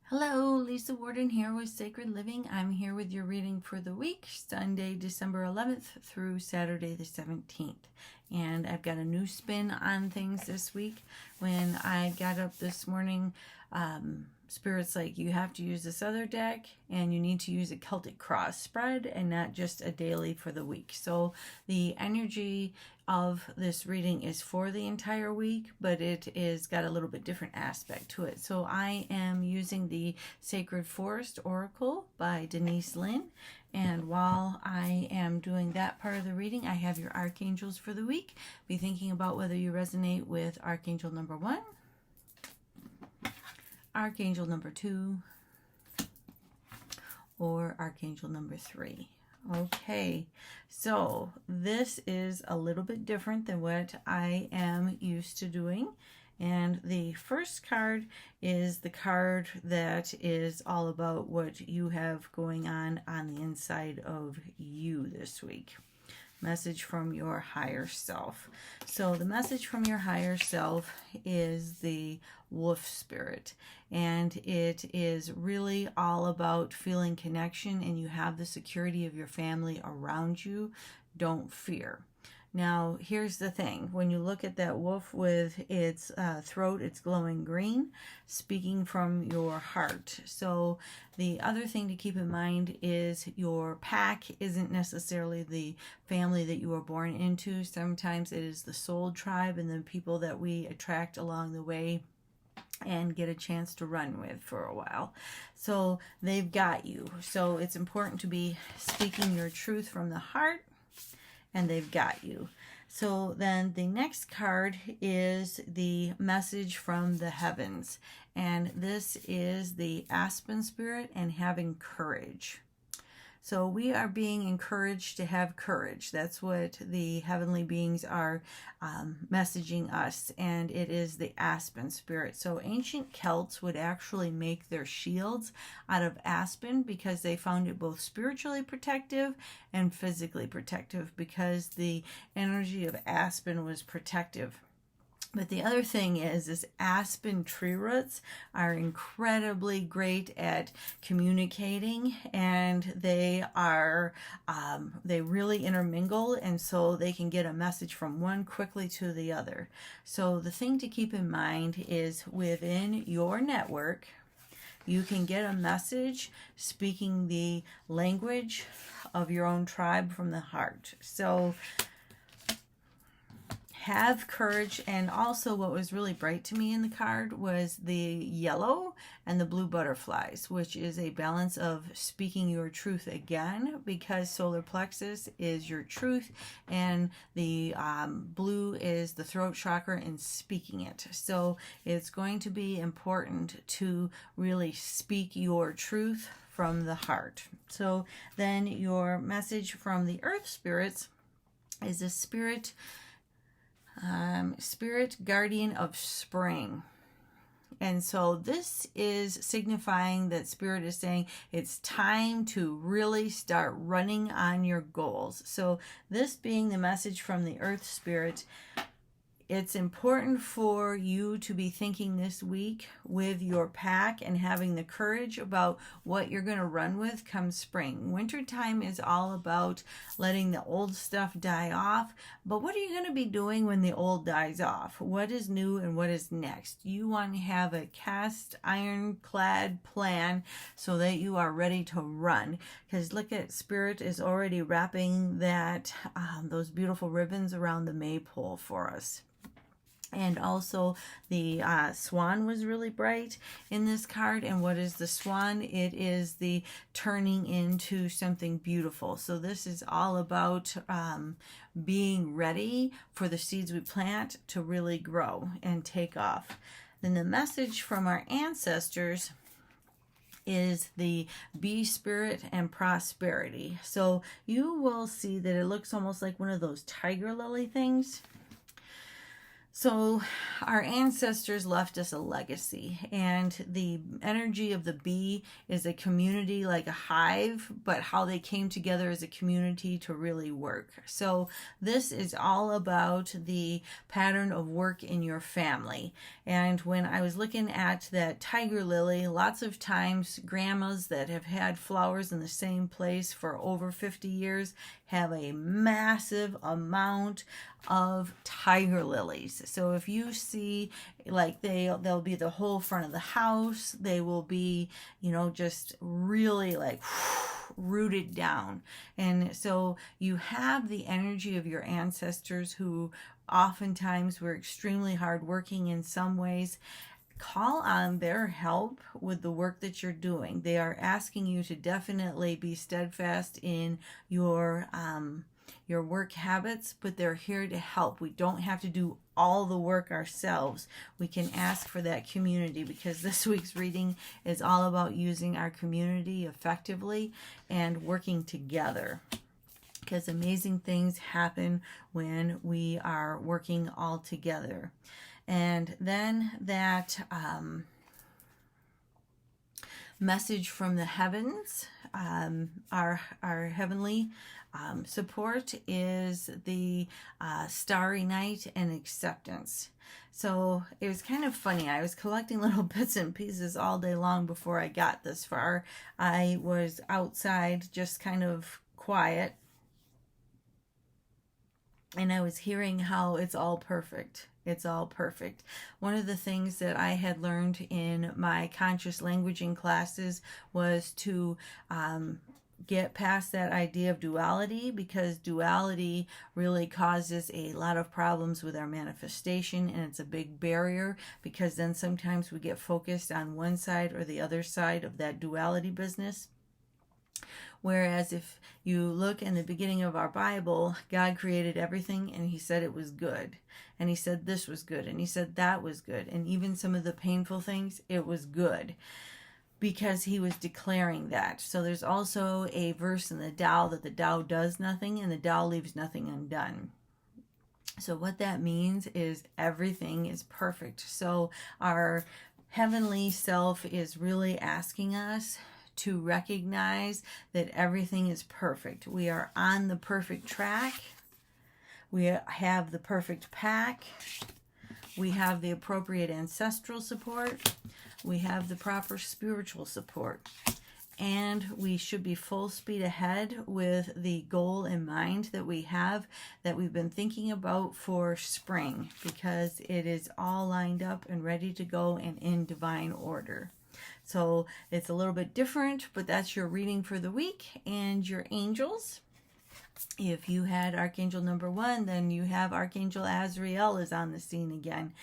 Hello, Lisa Warden here with Sacred Living. I'm here with your reading for the week, Sunday, December 11th through Saturday the 17th. And I've got a new spin on things this week. When I got up this morning, Spirit's like, you have to use this other deck and you need to use a Celtic Cross spread and not just a daily for the week. So the energy of this reading is for the entire week, but it is got a little bit different aspect to it. So I am using the Sacred Forest Oracle by Denise Linn. And while I am doing that part of the reading, I have your archangels for the week. Be thinking about whether you resonate with Archangel number 1, Archangel number 2, or Archangel number 3. Okay, so this is a little bit different than what I am used to doing. And the first card is the card that is all about what you have going on the inside of you this week. Message from your higher self. So the message from your higher self is the wolf spirit, and it is really all about feeling connection, and you have the security of your family around you. Don't fear. Now, here's the thing. When you look at that wolf with its throat, it's glowing green, speaking from your heart. So the other thing to keep in mind is your pack isn't necessarily the family that you were born into. Sometimes it is the soul tribe and the people that we attract along the way and get a chance to run with for a while. So they've got you. So it's important to be speaking your truth from the heart, and they've got you. So then the next card is the message from the heavens. And this is the Aspen spirit and having courage. So we are being encouraged to have courage. That's what the heavenly beings are messaging us, and it is the aspen spirit. So ancient Celts would actually make their shields out of aspen because they found it both spiritually protective and physically protective, because the energy of aspen was protective. But the other thing is aspen tree roots are incredibly great at communicating, and they really intermingle, and so they can get a message from one quickly to the other. So the thing to keep in mind is within your network, you can get a message speaking the language of your own tribe from the heart. So have courage. And also what was really bright to me in the card was the yellow and the blue butterflies, which is a balance of speaking your truth again, because solar plexus is your truth and the blue is the throat chakra and speaking it. So it's going to be important to really speak your truth from the heart. So then your message from the earth spirits is a spirit guardian of spring. And so this is signifying that Spirit is saying it's time to really start running on your goals. So this being the message from the earth spirit, it's important for you to be thinking this week with your pack and having the courage about what you're going to run with come spring. Wintertime is all about letting the old stuff die off. But what are you going to be doing when the old dies off? What is new and what is next? You want to have a cast ironclad plan so that you are ready to run. Because look at Spirit is already wrapping that those beautiful ribbons around the maypole for us. And also the swan was really bright in this card. And what is the swan? It is the turning into something beautiful. So this is all about being ready for the seeds we plant to really grow and take off. Then the message from our ancestors is the bee spirit and prosperity. So you will see that it looks almost like one of those tiger lily things. So our ancestors left us a legacy, and the energy of the bee is a community like a hive, but how they came together as a community to really work. So this is all about the pattern of work in your family. And when I was looking at that tiger lily, lots of times grandmas that have had flowers in the same place for over 50 years have a massive amount of tiger lilies. So if you see, like, they'll be the whole front of the house, they will be, just really like rooted down. And so you have the energy of your ancestors who oftentimes were extremely hardworking in some ways. Call on their help with the work that you're doing. They are asking you to definitely be steadfast in your work habits, but they're here to help. We don't have to do all the work ourselves. We can ask for that community, because this week's reading is all about using our community effectively and working together, because amazing things happen when we are working all together. And then that message from the heavens, our heavenly support is the starry night and acceptance. So it was kind of funny. I was collecting little bits and pieces all day long before I got this far. I was outside just kind of quiet, and I was hearing how it's all perfect. It's all perfect. One of the things that I had learned in my conscious languaging classes was to get past that idea of duality, because duality really causes a lot of problems with our manifestation, and it's a big barrier, because then sometimes we get focused on one side or the other side of that duality business. Whereas if you look in the beginning of our Bible, God created everything and he said it was good. And he said this was good. And he said that was good. And even some of the painful things, it was good, because he was declaring that. So there's also a verse in the Tao that the Tao does nothing and the Tao leaves nothing undone. So what that means is everything is perfect. So our heavenly self is really asking us to recognize that everything is perfect. We are on the perfect track. We have the perfect pack. We have the appropriate ancestral support. We have the proper spiritual support. And we should be full speed ahead with the goal in mind that we have, that we've been thinking about for spring, because it is all lined up and ready to go and in divine order. So it's a little bit different, but that's your reading for the week. And your angels, if you had Archangel number 1, then you have Archangel Azrael is on the scene again.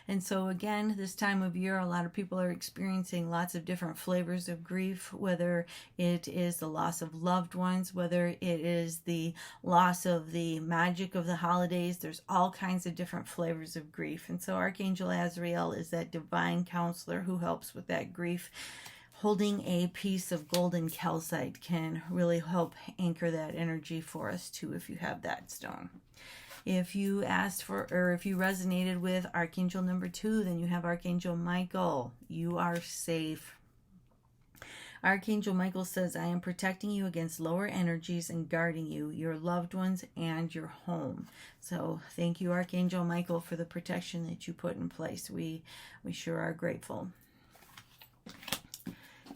And so again, this time of year, a lot of people are experiencing lots of different flavors of grief, whether it is the loss of loved ones, whether it is the loss of the magic of the holidays. There's all kinds of different flavors of grief. And so Archangel Azrael is that divine counselor who helps with that grief. Holding a piece of golden calcite can really help anchor that energy for us too, if you have that stone. If you asked for, or if you resonated with Archangel number 2, then you have Archangel Michael. You are safe. Archangel Michael says, I am protecting you against lower energies and guarding you, your loved ones, and your home. So thank you, Archangel Michael, for the protection that you put in place. We sure are grateful.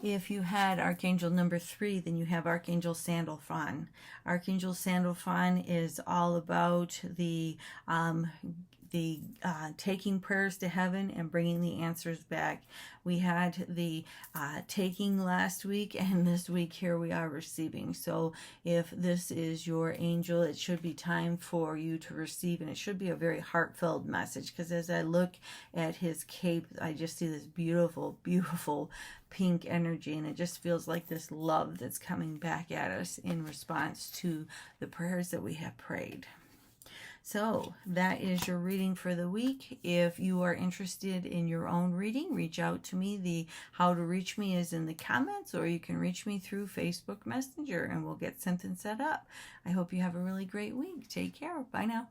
If you had Archangel number 3, then you have Archangel Sandalphon. Archangel Sandalphon is all about the taking prayers to heaven and bringing the answers back. We had the taking last week, and this week here we are receiving. So if this is your angel, it should be time for you to receive, and it should be a very heartfelt message, because as I look at his cape, I just see this beautiful, beautiful pink energy, and it just feels like this love that's coming back at us in response to the prayers that we have prayed. So that is your reading for the week. If you are interested in your own reading, reach out to me. The how to reach me is in the comments, or you can reach me through Facebook Messenger and we'll get something set up. I hope you have a really great week. Take care. Bye now.